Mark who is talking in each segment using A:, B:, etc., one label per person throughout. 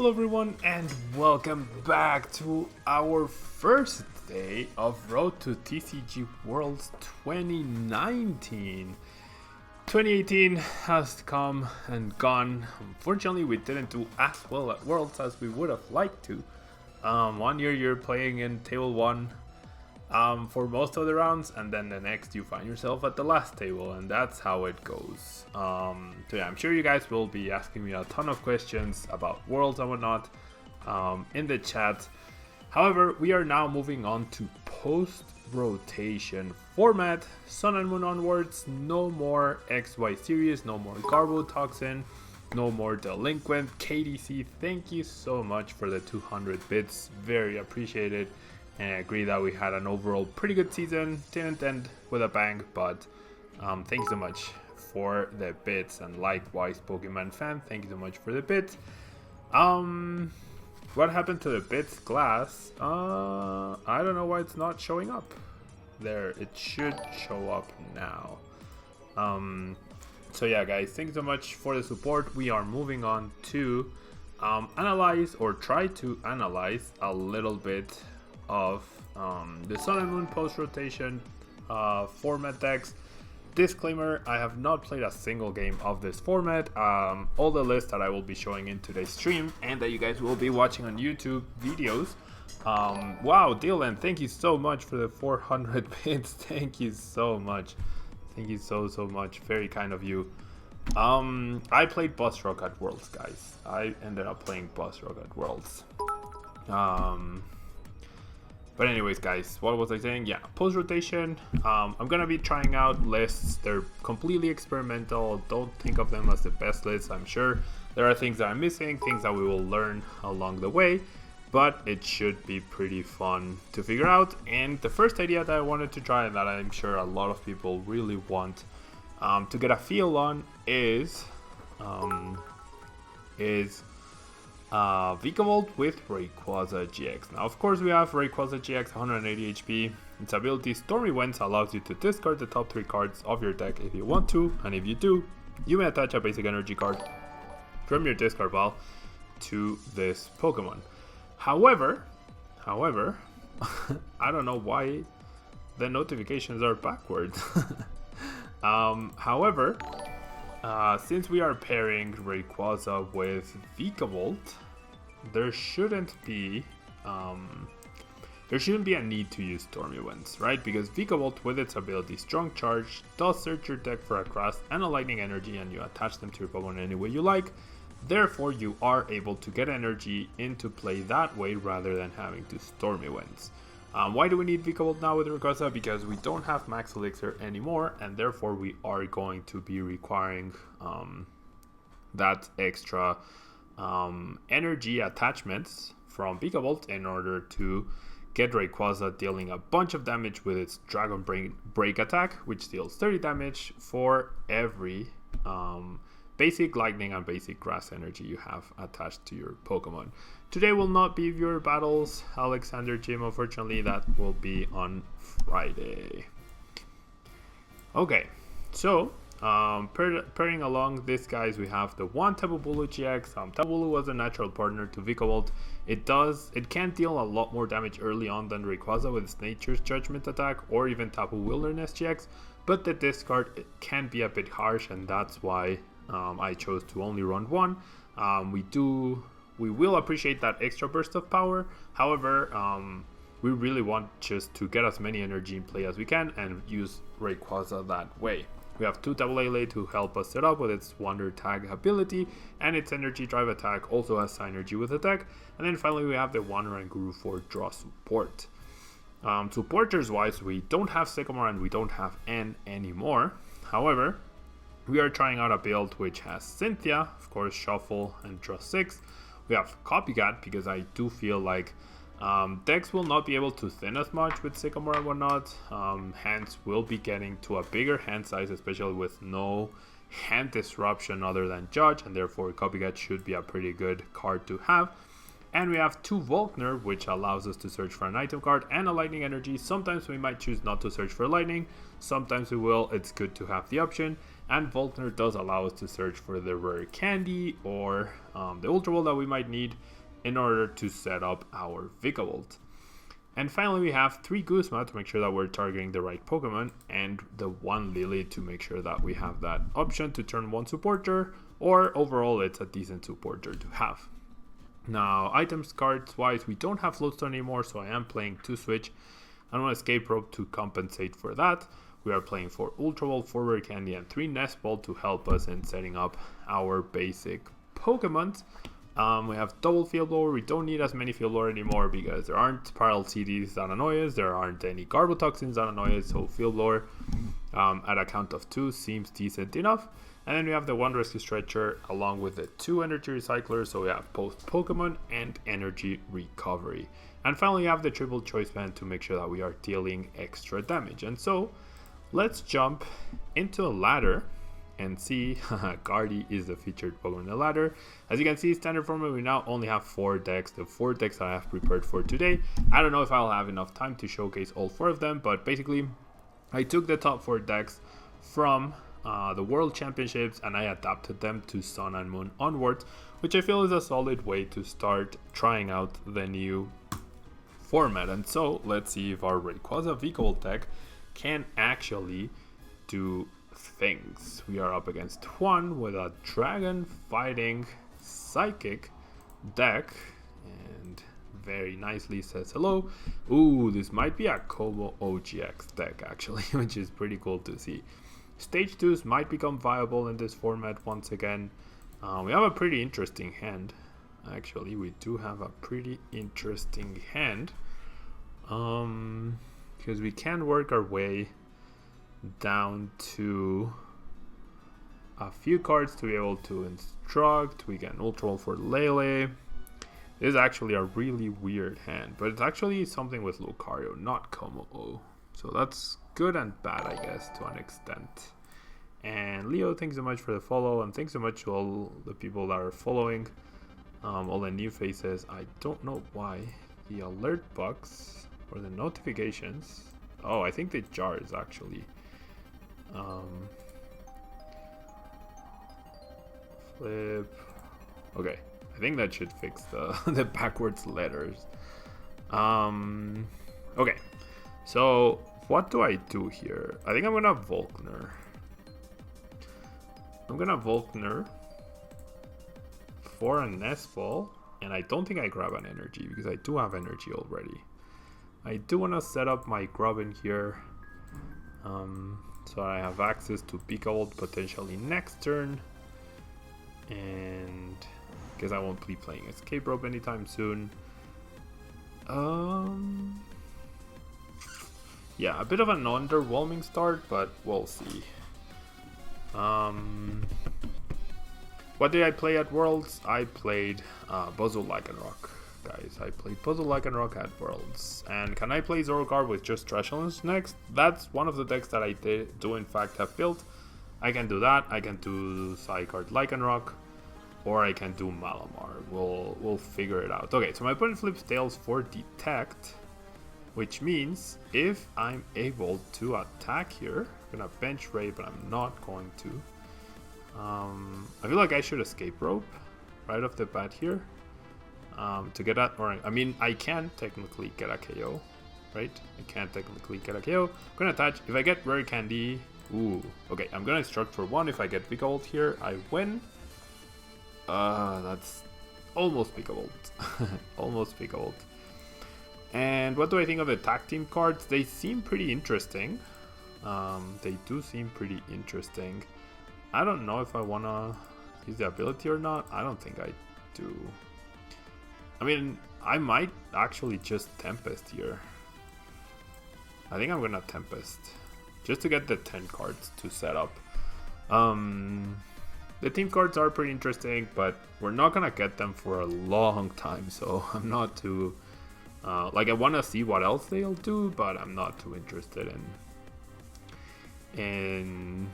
A: Hello everyone and welcome back to our first day of Road to TCG Worlds 2019. 2018 has come and gone. Unfortunately, we didn't do as well at Worlds as we would have liked to. 1 year you're playing in Table 1 for most of the rounds, and then the next you find yourself at the last table, and that's how it goes. So yeah, I'm sure you guys will be asking me a ton of questions about Worlds and whatnot in the chat. However, we are now moving on to post-rotation format. Sun and Moon onwards, no more XY series, no more Garbotoxin, no more Delinquent. KDC, thank you so much for the 200 bits, very appreciated. And I agree that we had an overall pretty good season. Didn't end with a bang, but thank you so much for the bits. And likewise, Pokemon fan, thank you so much for the bits. What happened to the bits glass? I don't know why it's not showing up. There, it should show up now. So yeah, guys, thank you so much for the support. We are moving on to analyze or try to analyze a little bit of the Sun and Moon post-rotation format decks. Disclaimer, I have not played a single game of this format. All the lists that I will be showing in today's stream and that you guys will be watching on YouTube videos. Wow, Dylan, thank you so much for the 400 bits. Thank you so much. Thank you so much. Very kind of you. I played Boss Rock at Worlds, guys. I ended up playing Boss Rock at Worlds. But anyways, guys, what was I saying? Yeah, post-rotation, I'm going to be trying out lists. They're completely experimental. Don't think of them as the best lists. I'm sure there are things that I'm missing, things that we will learn along the way, but it should be pretty fun to figure out. And the first idea that I wanted to try and that I'm sure a lot of people really want to get a feel on is Vikavolt with Rayquaza GX. Now, of course, we have Rayquaza GX 180 HP. Its ability Stormy Winds allows you to discard the top 3 cards of your deck if you want to, and if you do, you may attach a basic energy card from your discard pile to this Pokemon. However, I don't know why the notifications are backwards. However, since we are pairing Rayquaza with Vikavolt, there shouldn't be a need to use Stormy Winds, right? Because Vikavolt, with its ability Strong Charge, does search your deck for a grass and a lightning energy, and you attach them to your Pokemon any way you like. Therefore, you are able to get energy into play that way rather than having to Stormy Winds. Why do we need Vikavolt now with Rayquaza? Because we don't have Max Elixir anymore, and therefore we are going to be requiring that extra energy attachments from Vikavolt in order to get Rayquaza dealing a bunch of damage with its Dragon Break attack, which deals 30 damage for every basic lightning and basic grass energy you have attached to your Pokemon. Today will not be viewer battles, Alexander Jim, unfortunately. That will be on Friday. Okay, so pairing along this, guys, we have the one Tapu Bulu GX. Tapu Bulu was a natural partner to Vikavolt. It can deal a lot more damage early on than Rayquaza with its Nature's Judgment attack or even Tapu Wilderness GX, but the discard can be a bit harsh, and that's why I chose to only run one. We will appreciate that extra burst of power. However, we really want just to get as many energy in play as we can and use Rayquaza that way. We have 2 Double Lele to help us set up with its Wonder Tag ability, and its Energy Drive attack also has Synergy with attack. And then finally we have the Wanderer and Guru for draw support. Supporters wise, we don't have Sycamore and we don't have N anymore. However, we are trying out a build which has Cynthia, of course, Shuffle, and draw 6. We have Copycat because I do feel like decks will not be able to thin as much with Sycamore and whatnot. Hands will be getting to a bigger hand size, especially with no hand disruption other than Judge, and therefore Copycat should be a pretty good card to have. And we have 2 Volkner, which allows us to search for an item card and a lightning energy. Sometimes we might choose not to search for lightning, sometimes we will. It's good to have the option. And Volkner does allow us to search for the rare candy or the Ultra Ball that we might need in order to set up our Vikavolt. And finally, we have 3 Guzma to make sure that we're targeting the right Pokemon, and the 1 Lily to make sure that we have that option to turn 1 supporter, or overall it's a decent supporter to have. Now, items cards wise, we don't have Floatstone anymore, so I am playing 2 Switch. I want Escape Rope to compensate for that. We are playing 4 Ultra Ball, 4 Rare Candy, and 3 Nest Ball to help us in setting up our basic Pokemon. We have double Field Blower. We don't need as many Field Blower anymore because there aren't Spiral CDs that annoy us. There aren't any Garbotoxins that annoy us. So Field Blower at a count of 2 seems decent enough. And then we have the 1 Rescue Stretcher along with the 2 Energy Recyclers. So we have both Pokemon and Energy Recovery. And finally, we have the Triple Choice Band to make sure that we are dealing extra damage. And so let's jump into a ladder and see. Guardy is the featured Pokemon in the ladder. As you can see, standard format, we now only have 4 decks. The 4 decks I have prepared for today. I don't know if I'll have enough time to showcase all 4 of them, but basically I took the top 4 decks from the World Championships and I adapted them to Sun and Moon onwards, which I feel is a solid way to start trying out the new format. And so let's see if our Rayquaza-Vikavolt deck can actually do things. We are up against one with a dragon fighting psychic deck, and very nicely says hello. Ooh, this might be a Como OGX deck actually, which is pretty cool to see. Stage 2s might become viable in this format once again. We have a pretty interesting hand. Actually, we do have a pretty interesting hand, because we can work our way down to a few cards to be able to instruct. We get an Ultra Ball for Lele. This is actually a really weird hand, but it's actually something with Lucario, not Como O. So that's good and bad, I guess, to an extent. And Leo, thanks so much for the follow, and thanks so much to all the people that are following, all the new faces. I don't know why the alert box or the notifications. Oh, I think the jars actually. Flip. Okay, I think that should fix the the backwards letters. Okay, so what do I do here? I think I'm gonna Volkner. I'm gonna Volkner for a Nest Ball, and I don't think I grab an energy because I do have energy already. I do want to set up my Grubbin here, so I have access to Vikavolt potentially next turn, and because I won't be playing Escape Rope anytime soon. Yeah, a bit of an underwhelming start, but we'll see. What did I play at Worlds? I played Buzzle Lycanroc, guys. I played Puzzle Lycanroc at Worlds. And can I play Zoroark with just Trashlands next? That's one of the decks that I do in fact have built. I can do that. I can do Psycard Lycanroc, or I can do Malamar. We'll figure it out. Okay, so my opponent flips Tails for Detect, which means if I'm able to attack here, I'm gonna bench Ray, but I'm not going to. I feel like I should Escape Rope right off the bat here, to get at, or I mean, I can technically get a KO, right? I can technically get a KO. I'm gonna attach. If I get Rare Candy, ooh, okay, I'm gonna instruct for 1. If I get Vikavolt here, I win. That's almost Vikavolt. Almost Vikavolt. And what do I think of the tag team cards? They seem pretty interesting. They do seem pretty interesting. I don't know if I want to use the ability or not. I don't think I do. I mean, I might actually just Tempest here. I think I'm going to Tempest, just to get the 10 cards to set up. The team cards are pretty interesting, but we're not going to get them for a long time. So I'm not too... like, I want to see what else they'll do, but I'm not too interested in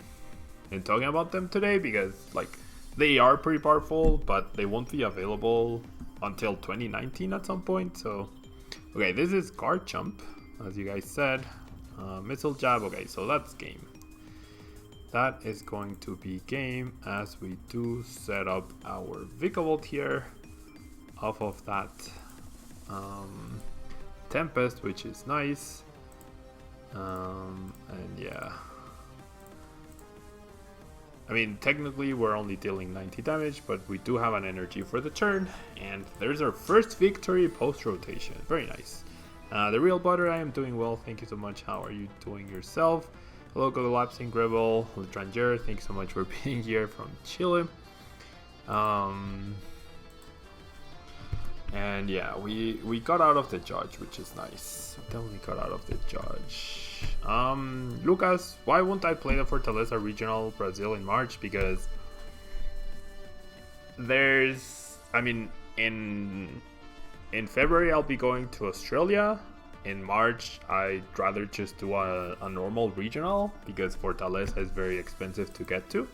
A: talking about them today, because like they are pretty powerful, but they won't be available until 2019 at some point. So okay, this is Garchomp, as you guys said. Missile Jab. Okay, so that's game. that is going to be game as we do set up our Vikavolt here off of that Tempest, which is nice. And yeah, I mean, technically we're only dealing 90 damage, but we do have an energy for the turn, and there's our first victory post-rotation. Very nice. The real butter, I am doing well, thank you so much. How are you doing yourself? Hello, Collapsing Gribble, Tranger, thanks so much for being here from Chile. And yeah, we got out of the judge, which is nice. Definitely got out of the judge. Lucas, why won't I play the Fortaleza Regional Brazil in March? Because there's, I mean, in February I'll be going to Australia. In March I'd rather just do a normal regional because Fortaleza is very expensive to get to.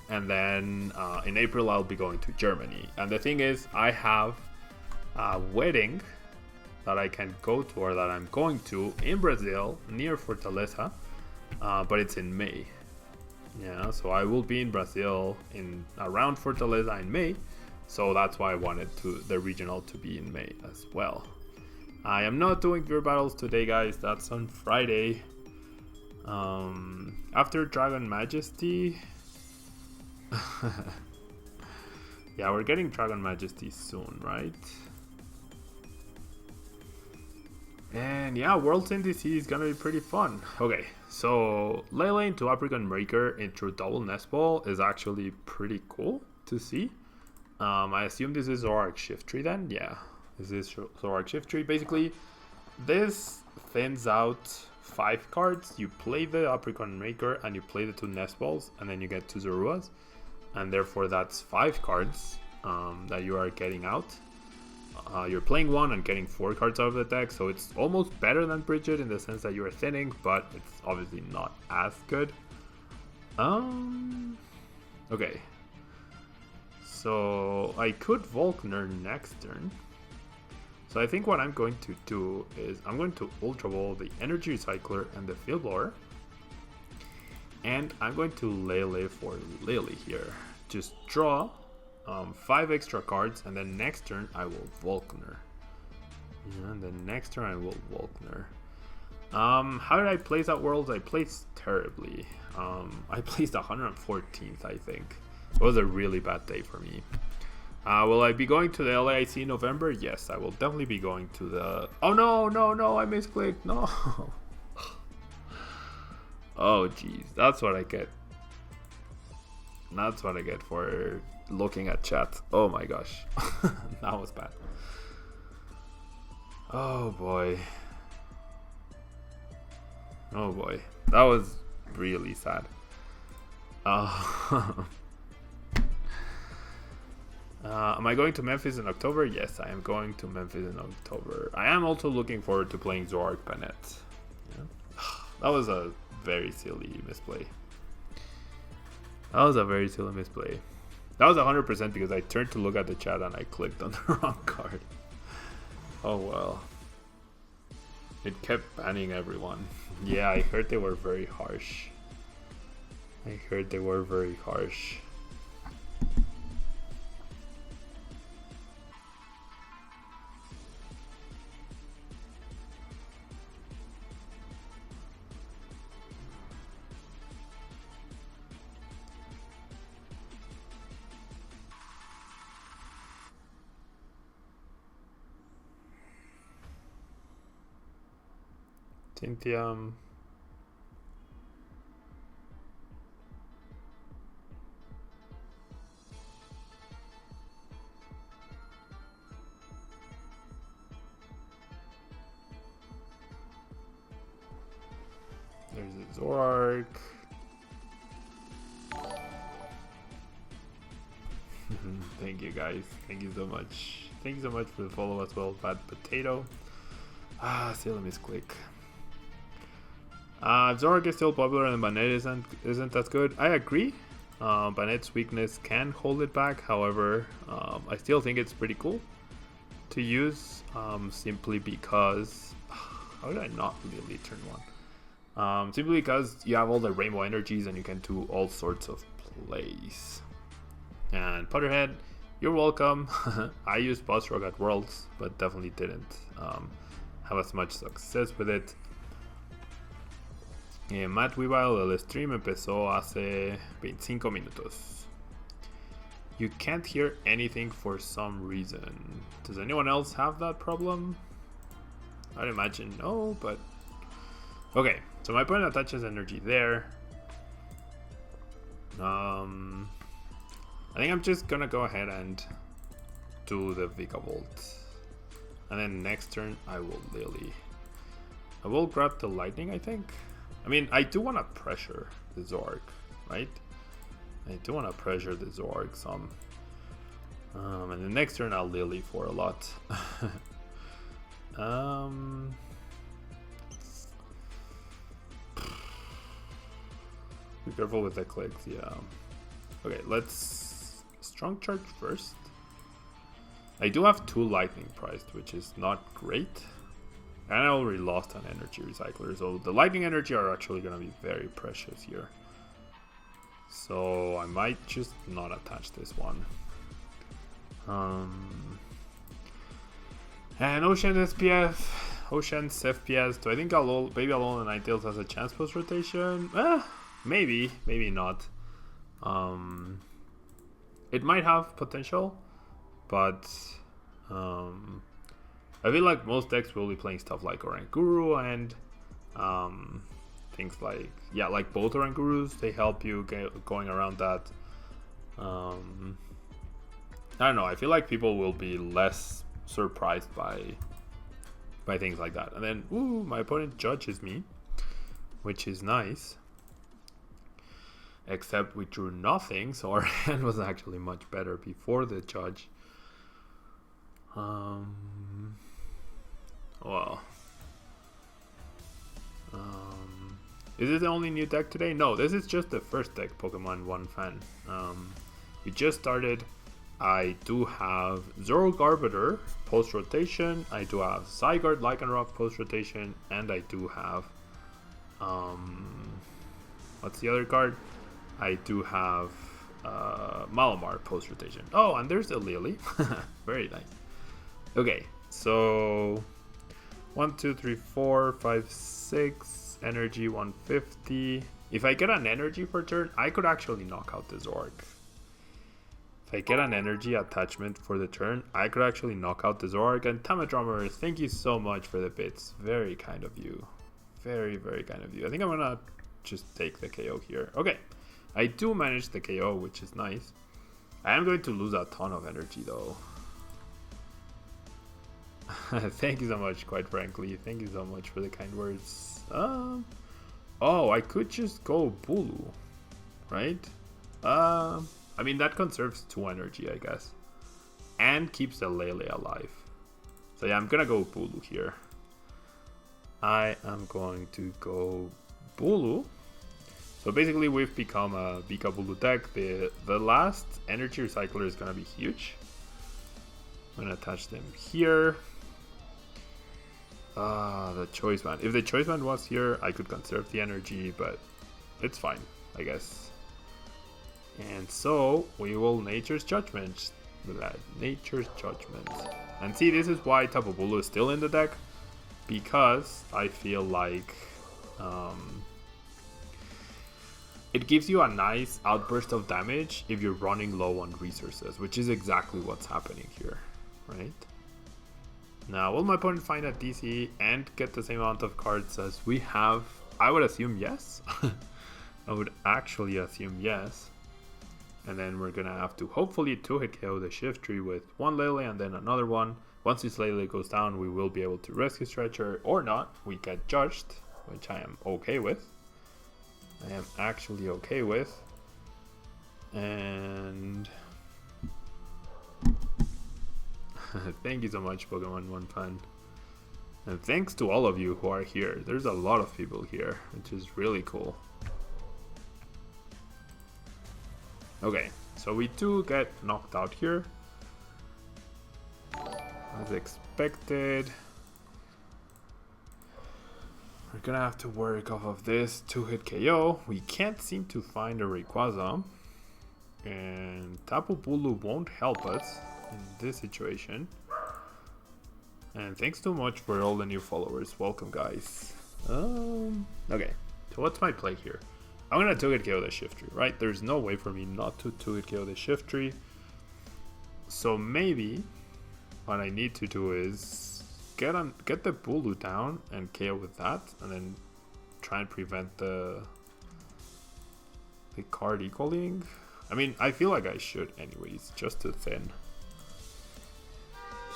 A: And then in April I'll be going to Germany. And the thing is, I have a wedding that I can go to, or that I'm going to, in Brazil near Fortaleza, but it's in May. Yeah, so I will be in Brazil in around Fortaleza in May, so that's why I wanted the regional to be in May as well. I am not doing Pure Battles today, guys. That's on Friday. After Dragon Majesty. Yeah, we're getting Dragon Majesty soon, right? And yeah, Worlds NDC is gonna be pretty fun. Okay, so Lele into Apricot Breaker into double Nest Ball is actually pretty cool to see. I assume this is Zorak Shift Tree then? Yeah, this is Zorak Shift Tree. Basically, this thins out 5 cards. You play the Apricot Breaker and you play the 2 Nest Balls, and then you get 2 Zoruas. And therefore that's 5 cards that you are getting out. You're playing 1 and getting 4 cards out of the deck, so it's almost better than Bridget in the sense that you are thinning, but it's obviously not as good. Okay. So I could Volkner next turn. So I think what I'm going to do is I'm going to Ultra Ball the Energy Recycler and the Field Blower. And I'm going to Lele for Lily here. Just draw 5 extra cards, and then next turn I will Volkner. And then next turn I will Volkner. How did I place at Worlds? I placed terribly. I placed 114th, I think. It was a really bad day for me. Will I be going to the LAIC in November? Yes, I will definitely be going to the... Oh no, I misclicked, no. Oh jeez, that's what I get. That's what I get for looking at chat. Oh my gosh. That was bad. Oh boy. Oh boy. That was really sad. Am I going to Memphis in October? Yes, I am going to Memphis in October. I am also looking forward to playing Zorak Bennett. Yeah. That was a very silly misplay. That was a very silly misplay. That was 100% because I turned to look at the chat and I clicked on the wrong card. Oh well. It kept banning everyone. Yeah, I heard they were very harsh. I heard they were very harsh. Tintium. There's a Zorak. Thank you guys. Thank you so much. Thank you so much for the follow as well, Bad Potato. Still a misclick. Zorak is still popular and Banette isn't as good. I agree. Banette's weakness can hold it back. However, I still think it's pretty cool to use simply because... How did I not really turn 1? Simply because you have all the rainbow energies and you can do all sorts of plays. And Potterhead, you're welcome. I used Boss Rock at Worlds, but definitely didn't have as much success with it. Matt Weavile, el stream empezó hace 25 minutos. You can't hear anything for some reason. Does anyone else have that problem? I'd imagine no, but... Okay, so my opponent attaches energy there. I think I'm just gonna go ahead and do the Vikavolt. And then next turn I will Lily. I will grab the Lightning, I think. I mean, I do want to pressure the Zorg, right? I do want to pressure the Zorg some. And the next turn I'll Lily for a lot. Be careful with the clicks, yeah. Okay, let's strong charge first. I do have 2 lightning priced, which is not great. And I already lost an energy recycler, so the lightning energy are actually going to be very precious here. So I might just not attach this one. And Ocean's FPS. Do I think Baby Alolan and Ninetales has a chance post rotation? Maybe, maybe not. It might have potential, but I feel like most decks will be playing stuff like Oranguru and things like, yeah, like both Orangurus. They help you going around that. I don't know. I feel like people will be less surprised by things like that. And then, ooh, my opponent judges me, which is nice. Except we drew nothing, so our hand was actually much better before the judge. Well, is this the only new deck today? No, this is just the first deck, Pokemon One Fan. We just started. I do have Zoroark Arbiter post rotation. I do have Zygarde Lycanroc post rotation, and I do have what's the other card? I do have Malamar post rotation. Oh, and there's a Lily. Very nice. Okay, so 1, 2, 3, 4, 5, 6 energy 150. If I get an energy per turn, I could actually knock out the Zorg. If I get an energy attachment for the turn, I could actually knock out the Zorg. And Tamadrummer, thank you so much for the bits. Very kind of you. Very, very kind of you. I think I'm gonna just take the KO here. Okay, I do manage the KO, which is nice. I am going to lose a ton of energy though. Thank you so much, quite frankly. Thank you so much for the kind words. Oh, I could just go Bulu, right? I mean, that conserves 2 energy, I guess. And keeps the Lele alive. So yeah, I'm gonna go Bulu here. I am going to go Bulu. So basically, we've become a Vikabulu deck. The last energy recycler is gonna be huge. I'm gonna attach them here. The choice band. If the choice band was here, I could conserve the energy, but it's fine, I guess. And so we will Nature's Judgment. Nature's Judgment. And see, this is why Tapu Bulu is still in the deck, because I feel like it gives you a nice outburst of damage if you're running low on resources, which is exactly what's happening here, right? Now, will my opponent find a DC and get the same amount of cards as we have? I would assume yes. I would actually assume yes. And then we're going to have to hopefully 2-hit KO the Shiftry with one Lele and then another one. Once this Lele goes down, we will be able to rescue Stretcher or not. We get judged, which I am okay with. I am actually okay with. And thank you so much, Pokemon One Fan. And thanks to all of you who are here. There's a lot of people here, which is really cool. Okay, so we do get knocked out here, as expected. We're gonna have to work off of this 2-hit KO. We can't seem to find a Rayquaza. And Tapu Bulu won't help us in this situation. And thanks so much for all the new followers. Welcome, guys. Okay, so what's my play here? I'm gonna 2-hit KO the Shift Tree, right? There's no way for me not to 2-hit KO the Shift Tree. So maybe what I need to do is get the Bulu down and KO with that, and then try and prevent the card equaling. I mean, I feel like I should anyways, just to thin.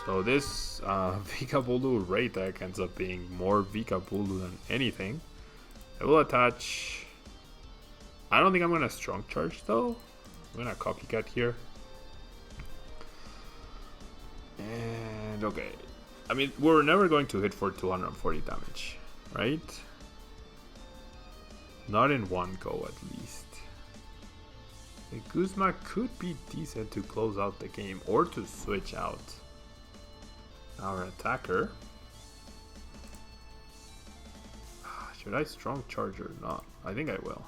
A: So this Vikavolt Ray deck ends up being more Vikavolt than anything. I will attach... I don't think I'm going to strong charge though. I'm going to copycat here. And okay. I mean, we're never going to hit for 240 damage, right? Not in one go at least. The Guzma could be decent to close out the game or to switch out our attacker. Should I strong charge or not? I think I will.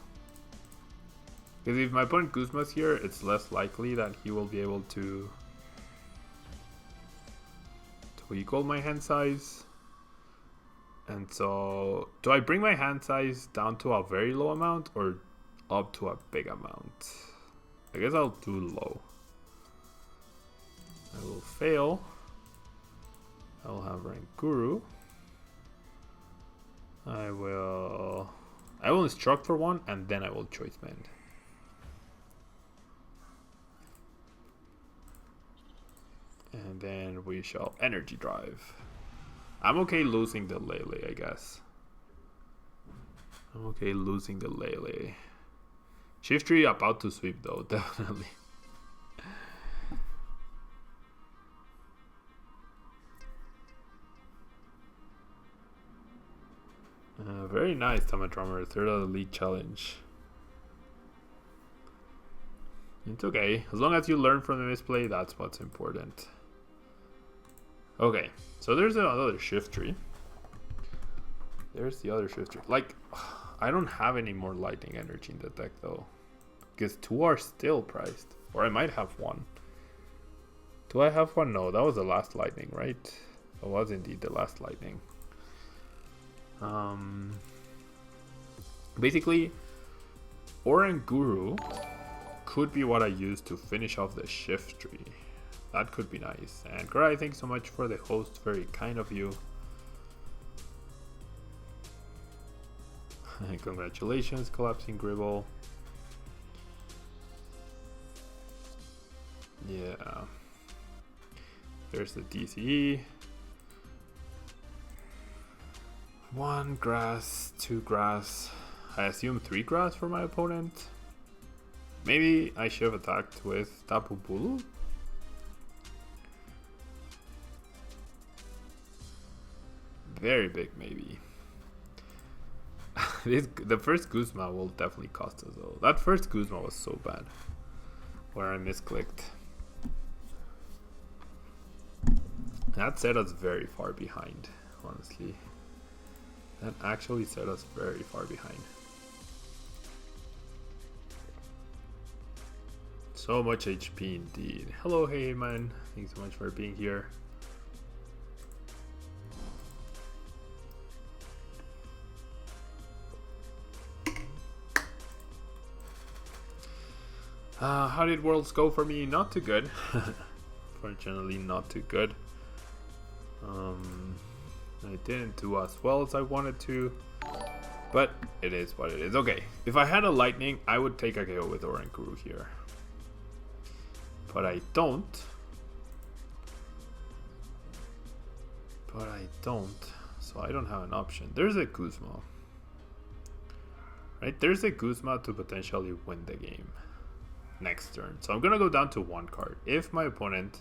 A: Because if my opponent Guzma's here, it's less likely that he will be able to equal my hand size. And so, do I bring my hand size down to a very low amount or up to a big amount? I guess I'll do low. I will fail. I will have rank Guru. I will instruct for one and then I will choice band. And then we shall energy drive. I'm okay losing the Lele, I guess. I'm okay losing the Lele. Shift tree about to sweep though, definitely. Very nice, Tamadrummer. Third of the league challenge. It's okay. As long as you learn from the misplay, that's what's important. Okay, so there's another shift tree. There's the other shift tree. Like, I don't have any more lightning energy in the deck though. Because 2 are still priced. Or I might have one. Do I have one? No, that was the last lightning, right? That was indeed the last lightning. Basically, Oranguru could be what I use to finish off the shift tree. That could be nice. And Gray, thanks so much for the host. Very kind of you. Congratulations, Collapsing Gribble. Yeah. There's the DCE. 1 grass, 2 grass. I assume 3 grass for my opponent. Maybe I should have attacked with Tapu Bulu. Very big, maybe. The first Guzma will definitely cost us though. That first Guzma was so bad. Where I misclicked. That set us very far behind, honestly. That actually set us very far behind. So much HP indeed. Hello, hey man. Thanks so much for being here. How did Worlds go for me? Not too good. Fortunately, not too good. I didn't do as well as I wanted to, but it is what it is. Okay, if I had a lightning, I would take a KO with Oranguru here, but I don't. So I don't have an option. There's a Guzma, right? There's a Guzma to potentially win the game next turn. So I'm gonna go down to 1 card. If my opponent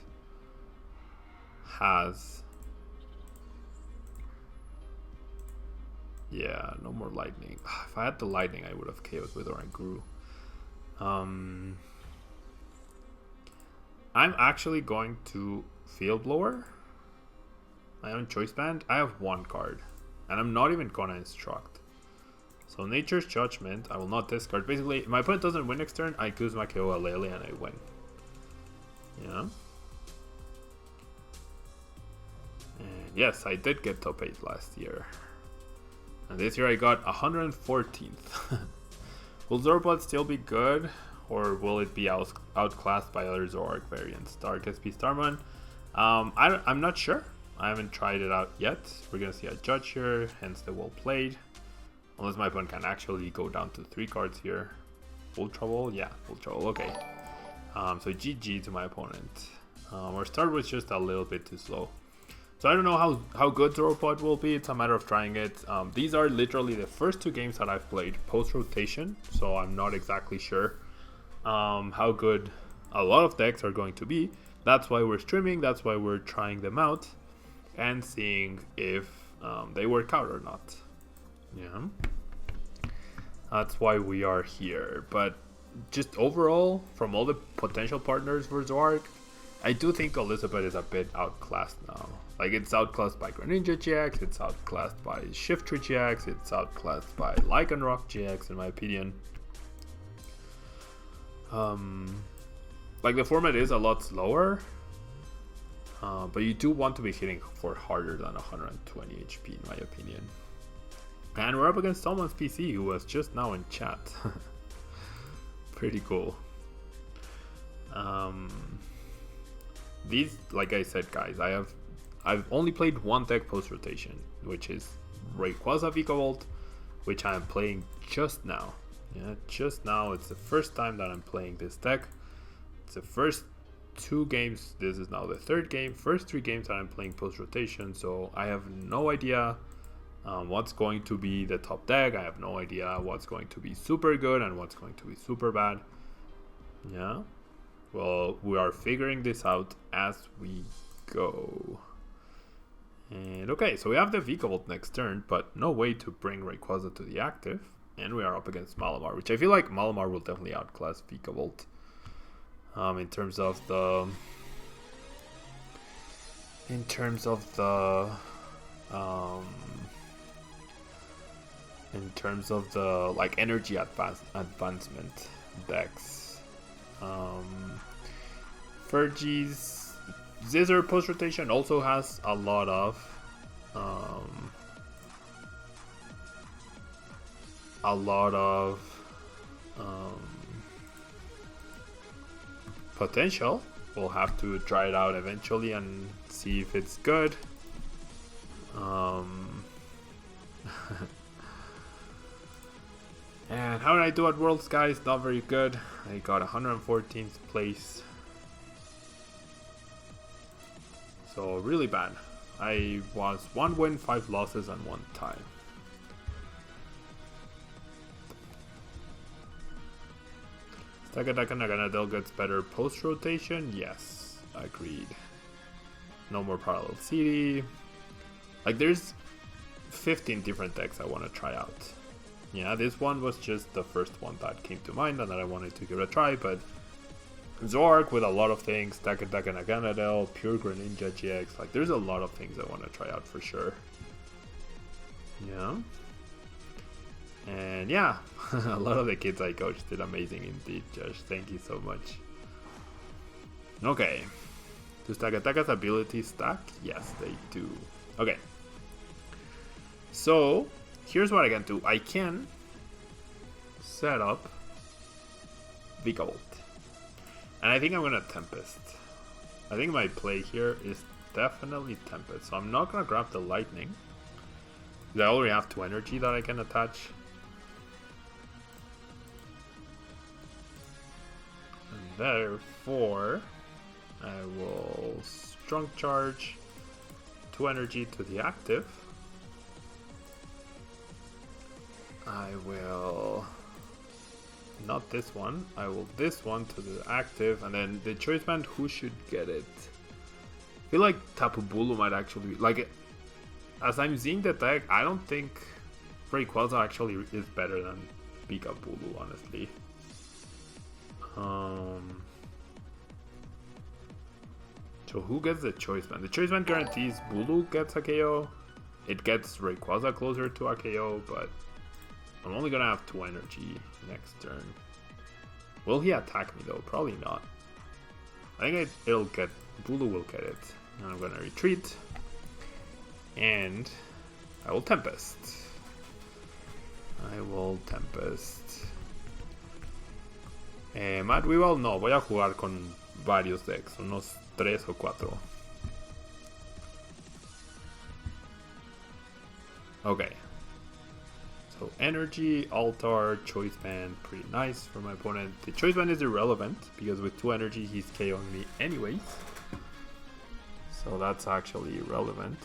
A: has, yeah, no more lightning. If I had the lightning, I would have KO'd with Oranguru. I'm actually going to Field Blower. My own choice band. I have 1 card, And I'm not even gonna instruct. So Nature's Judgment, I will not discard. Basically, if my opponent doesn't win next turn, I Kuzma KO a Lily and I win. Yeah. And yes, I did get top 8 last year. And this year I got 114th. Will Zorbot still be good? Or will it be outclassed by other Zoroark variants? Dark SP Starman? I'm not sure. I haven't tried it out yet. We're gonna see a judge here, hence the well played. Unless my opponent can actually go down to 3 cards here. Full trouble? Yeah, full trouble. Okay. So GG to my opponent. Our start was just a little bit too slow. So I don't know how good Zoropod will be. It's a matter of trying it. These are literally the first 2 games that I've played post-rotation. So I'm not exactly sure how good a lot of decks are going to be. That's why we're streaming. That's why we're trying them out. And seeing if they work out or not. Yeah. That's why we are here. But just overall, from all the potential partners for Zoroark, I do think Elizabeth is a bit outclassed now. Like, it's outclassed by Greninja GX, it's outclassed by Shiftry GX, it's outclassed by Lycanroc GX, in my opinion. Like, the format is a lot slower, but you do want to be hitting for harder than 120 HP, in my opinion. And we're up against someone's PC who was just now in chat. Pretty cool. These, like I said, guys, I've only played one deck post rotation, which is Rayquaza-Vikavolt, which I am playing just now. Yeah, just now. It's the first time that I'm playing this deck. It's the first 2 games. This is now the 3rd game. First 3 games that I'm playing post rotation, so I have no idea what's going to be the top deck. I have no idea what's going to be super good and what's going to be super bad. Yeah. Well, we are figuring this out as we go. And okay, so we have the Vikavolt next turn, but no way to bring Rayquaza to the active. And we are up against Malamar, which I feel like Malamar will definitely outclass Vikavolt. In terms of the like energy advancement decks. Fergie's Zizzer post rotation also has a lot of potential. We'll have to try it out eventually and see if it's good. And how did I do at Worlds, guys? Not very good. I got 114th place. So really bad. I was 1 win, 5 losses, and 1 tie. Takataka Naganadel gets better post-rotation? Yes, agreed. No more Parallel City. Like, there's 15 different decks I want to try out. Yeah, this one was just the first one that came to mind and that I wanted to give it a try, but Zoroark with a lot of things, Takataka Naganadel, Pure Greninja GX, like there's a lot of things I want to try out for sure. Yeah. And yeah, a lot of the kids I coached did amazing indeed, Josh. Thank you so much. Okay. Does Takataka's ability stack? Yes, they do. Okay. So, here's what I can do. I can set up Vikavolt. And I think I'm going to Tempest. I think my play here is definitely Tempest. So I'm not going to grab the Lightning. I already have 2 energy that I can attach. And therefore, I will Strong Charge 2 energy to the active. I will... not this one. I will this one to the active, and then the choice band, who should get it? I feel like Tapu Bulu might actually be, like, as I'm seeing the deck, I don't think Rayquaza actually is better than Pika Bulu, honestly. So who gets the choice band? The choice band guarantees Bulu gets a KO. it gets Rayquaza closer to a KO, but I'm only gonna have 2 energy next turn. Will he attack me though? Probably not. I think it'll get, Bulu will get it. And I'm gonna retreat. And I will Tempest. Mad Weavile no, voy a jugar con varios decks, unos 3 o 4. Okay. So energy, altar, choice band, pretty nice for my opponent. The choice band is irrelevant because with 2 energy he's KOing me anyways. So that's actually irrelevant.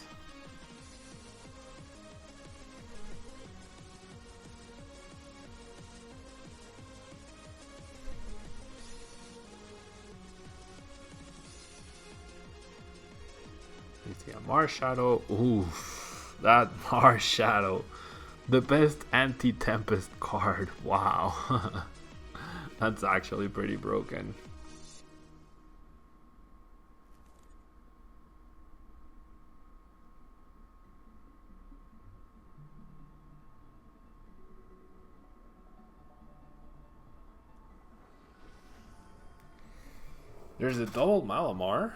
A: You see a Marshadow. Ooh, that Marshadow. The best anti-Tempest card. Wow. That's actually pretty broken. There's a double Malamar.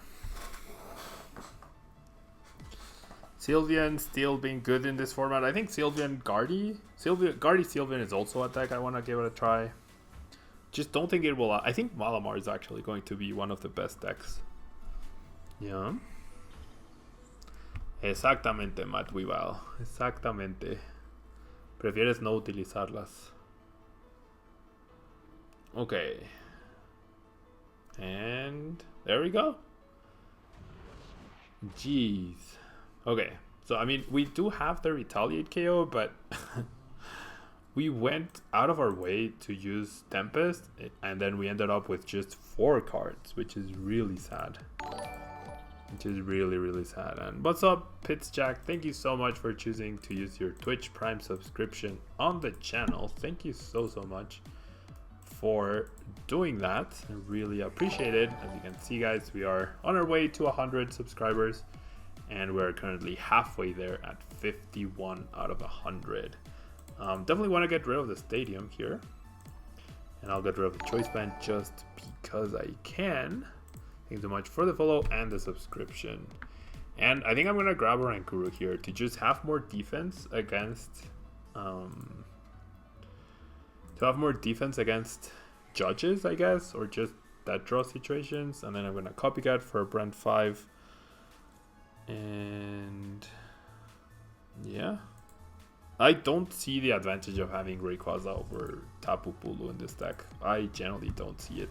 A: Sylveon still being good in this format. I think Sylveon Guardy Sylveon is also a deck I want to give it a try. Just don't think it will. I think Malamar is actually going to be one of the best decks. Yeah. Exactamente, Matt Weavile. Exactamente. Prefieres no utilizarlas. Okay. And there we go. Jeez. Okay, so I mean, we do have the Retaliate KO, but we went out of our way to use Tempest, and then we ended up with just 4 cards, which is really sad. Which is really, really sad. And what's up, Pitsjack? Thank you so much for choosing to use your Twitch Prime subscription on the channel. Thank you so much for doing that. I really appreciate it. As you can see, guys, we are on our way to 100 subscribers. And we're currently halfway there at 51 out of 100. Definitely want to get rid of the stadium here. And I'll get rid of the choice band just because I can. Thanks so much for the follow and the subscription. And I think I'm going to grab a Rankuru here to just have more defense against... judges, I guess. Or just dead draw situations. And then I'm going to copycat for Brent 5. And yeah, I don't see the advantage of having Rayquaza over Tapu Bulu in this deck. I generally don't see it.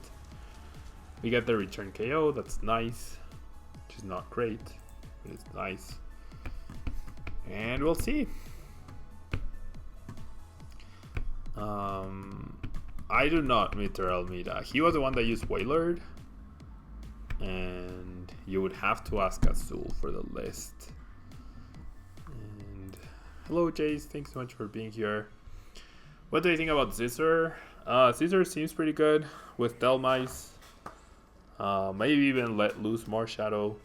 A: We get the return KO, that's nice, which is not great, but it's nice. And we'll see. I do not Mr. Almeida. He was the one that used Wailord. And you would have to ask Azul for the list. And hello, Jace. Thanks so much for being here. What do you think about Scissor? Scissor seems pretty good with Delmice. Maybe even let loose Marshadow.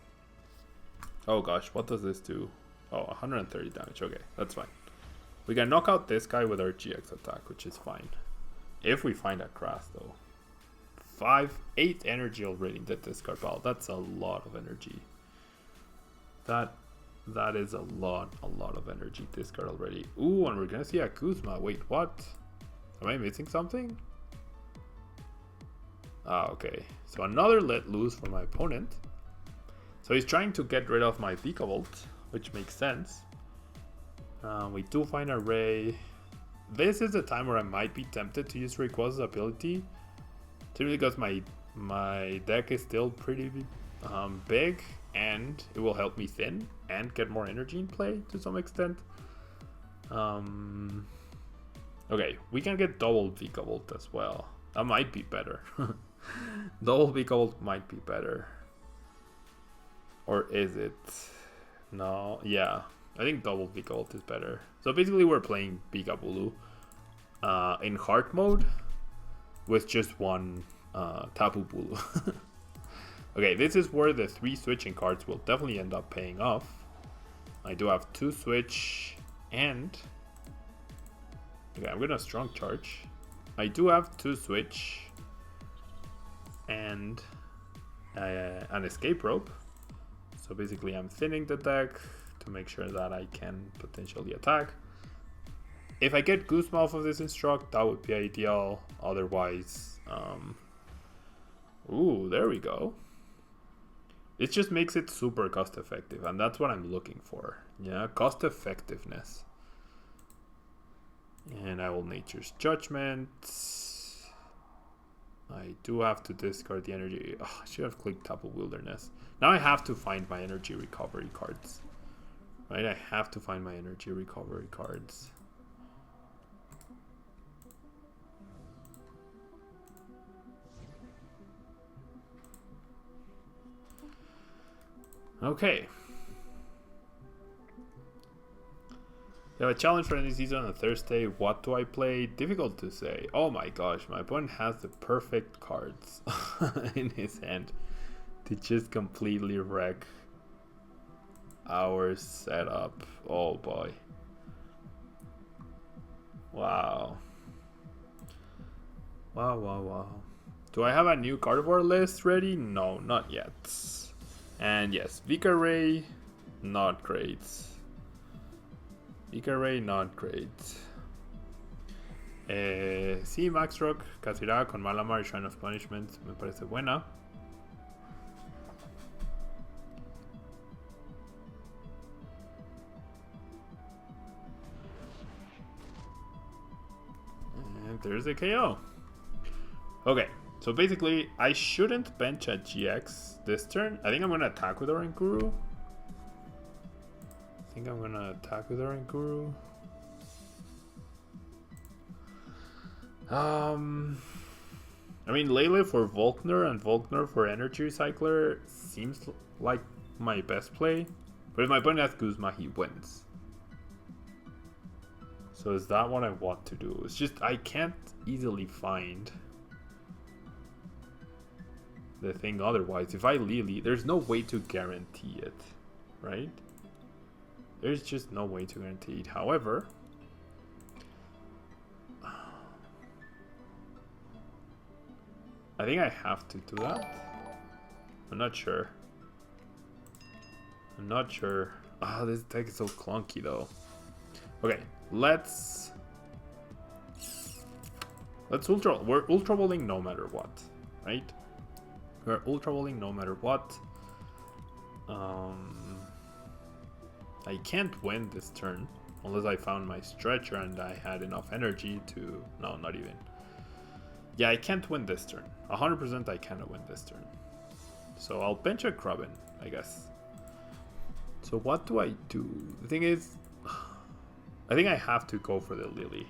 A: Oh gosh, what does this do? Oh, 130 damage. Okay, that's fine. We can knock out this guy with our GX attack, which is fine. If we find a Crass, though. 8 energy already in the discard pile. That's a lot of energy. That is a lot of energy discard already. Ooh, and we're gonna see a Kuzma. Wait, what? Am I missing something? Ah, okay. So another let loose for my opponent. So he's trying to get rid of my Vikavolt, which makes sense. We do find a Ray. This is the time where I might be tempted to use Rayquaza's ability. Simply because my deck is still pretty big, and it will help me thin and get more energy in play to some extent. Okay, we can get double Vikavolt as well. That might be better. Double Vikavolt might be better. Or is it? No, yeah. I think double Vikavolt is better. So basically we're playing Bigabulu in hard mode. With just one Tapu Bulu. Okay, this is where the 3 switching cards will definitely end up paying off. I do have 2 switch and... Okay, I'm gonna strong charge. I do have 2 switch and an escape rope. So basically I'm thinning the deck to make sure that I can potentially attack. If I get Guzma off of this Instruct, that would be ideal. Otherwise, ooh, there we go. It just makes it super cost effective, and that's what I'm looking for. Yeah, cost effectiveness. And I will Nature's Judgment. I do have to discard the energy. Oh, I should have clicked Tapu Wilderness. Now I have to find my energy recovery cards. Right, I have to find my energy recovery cards. Okay. You have a challenge for any season on a Thursday. What do I play? Difficult to say. Oh my gosh, my opponent has the perfect cards in his hand to just completely wreck our setup. Oh boy. Wow. Wow. Do I have a new Carnivore list ready? No, not yet. And yes, Vika-Ray, not great. Vika-Ray, not great. Sí, Max Rock, Kazira con Malamar y Shrine of Punishment, me parece buena. And there's a KO. Okay. So basically, I shouldn't bench a GX this turn. I think I'm going to attack with Orankuru. I mean, Lele for Volkner and Volkner for Energy Recycler seems like my best play. But if my opponent has Guzma, he wins. So is that what I want to do? It's just I can't easily find the thing otherwise. If I Lily, there's no way to guarantee it, right? There's just no way to guarantee it. However, I think I have to do that. I'm not sure. Ah, this deck is so clunky though. Okay, let's ultra. We're ultra bowling no matter what, right? We're ultra bowling no matter what. I can't win this turn unless I found my stretcher and I had enough energy to... No, not even. Yeah, I can't win this turn. 100% I cannot win this turn. So I'll bench a Kraben, I guess. So what do I do? The thing is, I think I have to go for the Lily.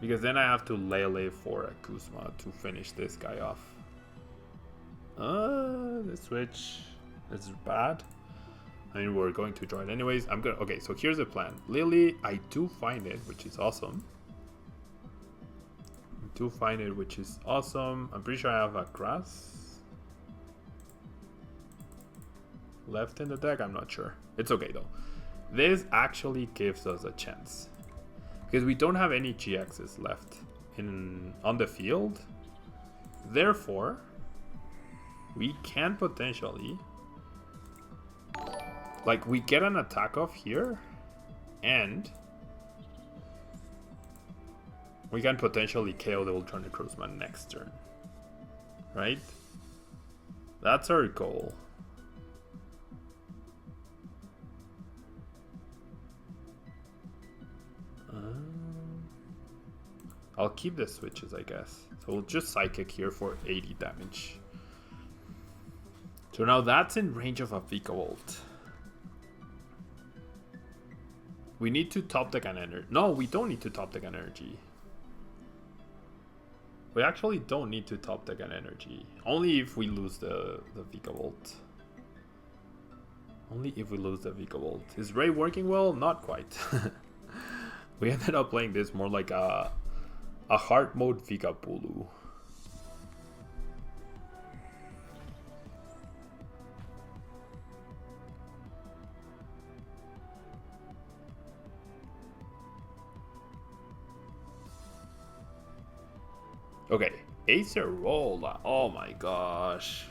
A: Because then I have to Lele for a Kuzma to finish this guy off. The switch is bad. I mean, we're going to draw it anyways. Okay, so here's the plan. Lily, I do find it, which is awesome. I'm pretty sure I have a grass left in the deck. I'm not sure. It's okay though. This actually gives us a chance. Because we don't have any GXs left on the field. Therefore, we can potentially... Like, we get an attack off here, and we can potentially KO the Ultra Necrozma next turn. Right? That's our goal. I'll keep the switches, I guess. So we'll just Psychic here for 80 damage. So now that's in range of a Vikavolt. We need to top deck an energy. No, we don't need to top deck an energy. We actually don't need to top deck an energy. Only if we lose the Vikavolt. Is Ray working well? Not quite. We ended up playing this more like a hard mode Vikapulu. Okay, Acerola. Oh my gosh.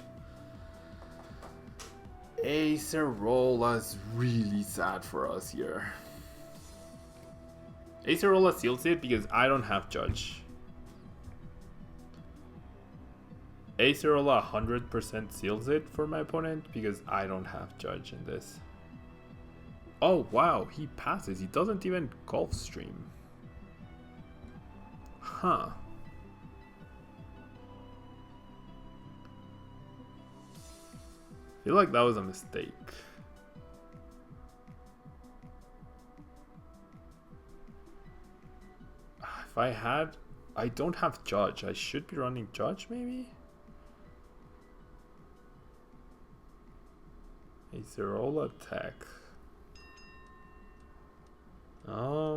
A: Acerola is really sad for us here. Acerola seals it because I don't have Judge. Acerola 100% seals it for my opponent because I don't have Judge in this. Oh wow, he passes. He doesn't even Gulfstream. Huh. I feel like that was a mistake. If I had... I don't have Judge. I should be running Judge, maybe? Acerola attack. I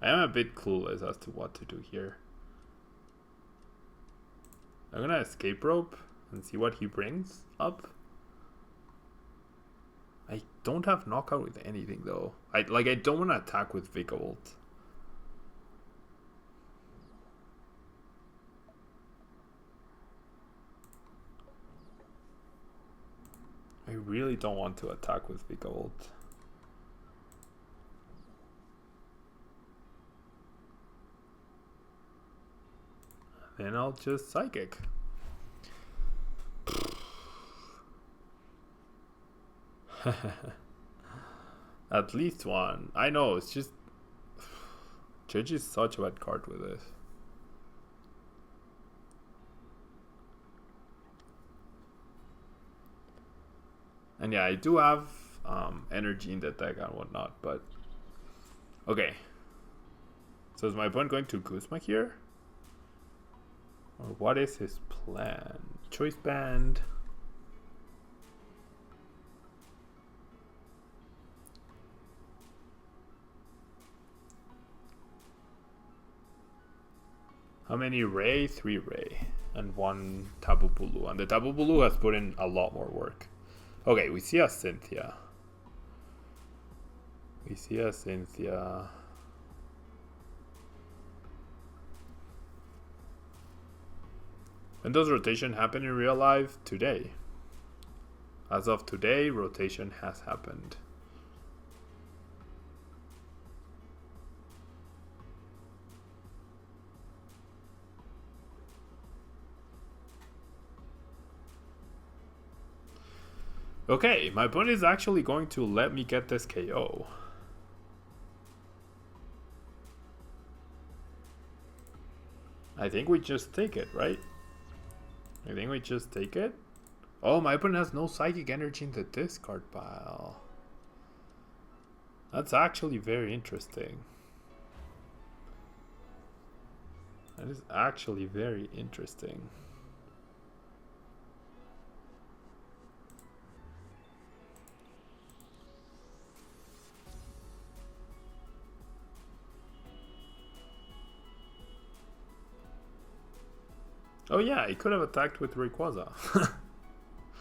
A: am a bit clueless as to what to do here. I'm gonna escape rope and see what he brings up. I don't have knockout with anything though. I don't want to attack with Vikavolt. I really don't want to attack with Vikavolt. Then I'll just Psychic. At least one. I know, it's just... Judge is such a bad card with this. And yeah, I do have energy in the deck and whatnot, but... Okay. So is my opponent going to Guzma here? Or what is his plan? Choice band. How many Ray? 3 Ray. And 1 Tabu Bulu. And the Tabu Bulu has put in a lot more work. Okay, we see a Cynthia. We see a Cynthia. When does rotation happen in real life? Today. As of today, rotation has happened. Okay, my opponent is actually going to let me get this KO. I think we just take it, right? I think we just take it. Oh, my opponent has no psychic energy in the discard pile. That's actually very interesting. That is actually very interesting. Oh yeah, I could have attacked with Rayquaza.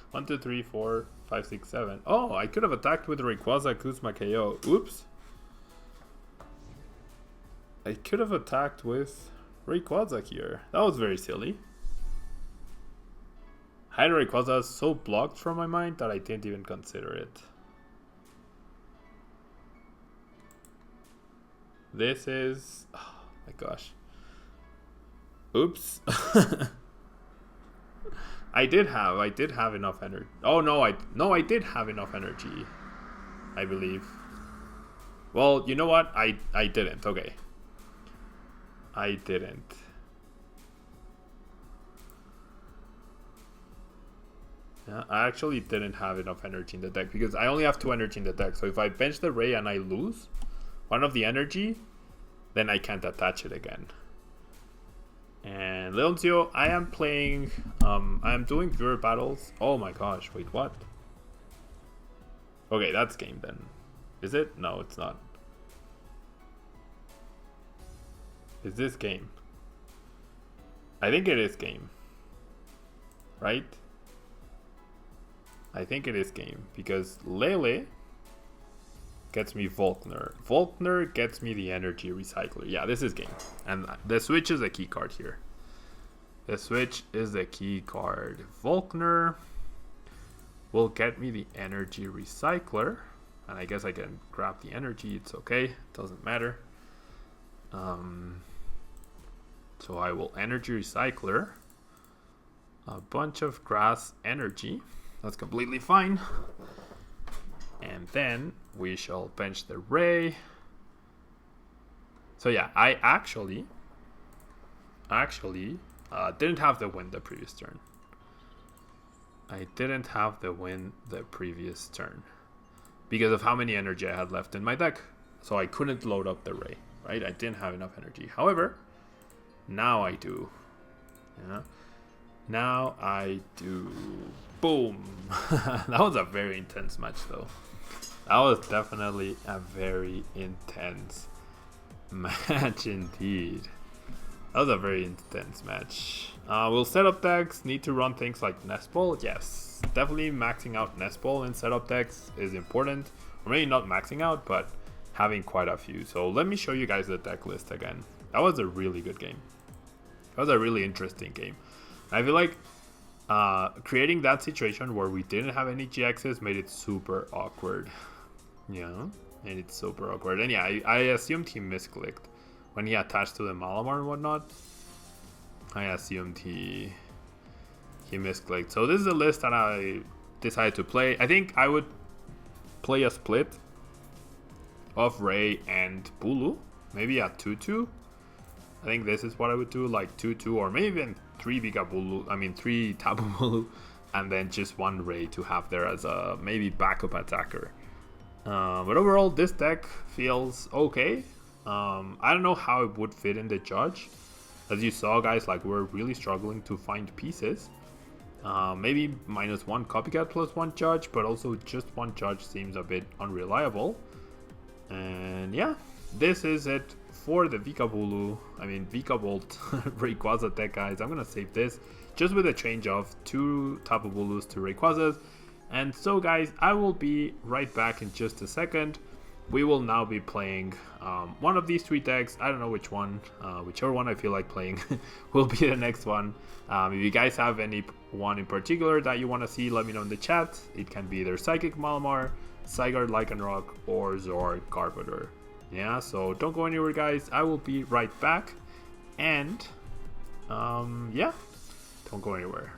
A: 1, 2, 3, 4, 5, 6, 7. Oh, I could have attacked with Rayquaza Kuzma KO. Oops. I could have attacked with Rayquaza here. That was very silly. Hide Rayquaza is so blocked from my mind that I didn't even consider it. This is... Oh my gosh. Oops. I did have enough energy. Oh no, I did have enough energy, I believe. Well, you know what? I didn't. Okay. I didn't. Yeah, I actually didn't have enough energy in the deck because I only have 2 energy in the deck. So if I bench the Ray and I lose one of the energy, then I can't attach it again. And Leoncio, I am playing, I am doing viewer battles. Oh my gosh, wait, what? Okay, that's game then. Is it? No, it's not. Is this game? I think it is game. Right? I think it is game because Lele gets me Volkner. Volkner gets me the energy recycler. Yeah, this is game. And the switch is a key card here. The switch is the key card. Volkner will get me the energy recycler. And I guess I can grab the energy. It's okay. Doesn't matter. So I will energy recycler a bunch of grass energy. That's completely fine. And then we shall bench the Ray. So yeah, I actually didn't have the win the previous turn. I didn't have the win the previous turn because of how many energy I had left in my deck. So I couldn't load up the Ray, right? I didn't have enough energy. However, now I do. Yeah. Now I do. Boom. That was a very intense match though. That was definitely a very intense match indeed. That was a very intense match. Will setup decks need to run things like Nest Ball? Yes. Definitely maxing out Nest Ball in setup decks is important. Or maybe not maxing out, but having quite a few. So let me show you guys the deck list again. That was a really good game. That was a really interesting game. I feel like creating that situation where we didn't have any GXs made it super awkward. Yeah, made it super awkward. And yeah, I assumed he misclicked when he attached to the Malamar and whatnot. I assumed he misclicked. So this is a list that I decided to play. I think I would play a split of Ray and Bulu, maybe a 2-2. I think this is what I would do, like 2-2 or maybe even 3 3 Tablemon, and then just one Ray to have there as a maybe backup attacker. But overall, this deck feels okay. I don't know how it would fit in the judge. As you saw, guys, like we're really struggling to find pieces. Maybe -1 copycat plus 1 judge, but also just 1 judge seems a bit unreliable. And yeah, this is it for the Vikavolt Rayquaza deck, guys. I'm gonna save this just with a change of 2 Tapu Bulus to Rayquazas. And so guys, I will be right back in just a second. We will now be playing one of these 3 decks. I don't know which one, whichever one I feel like playing will be the next one. If you guys have any one in particular that you want to see, let me know in the chat. It can be either Psychic Malamar, Zygarde Lycanroc, or Zoroark Carpenter. Yeah, so don't go anywhere, guys. I will be right back. And yeah, don't go anywhere.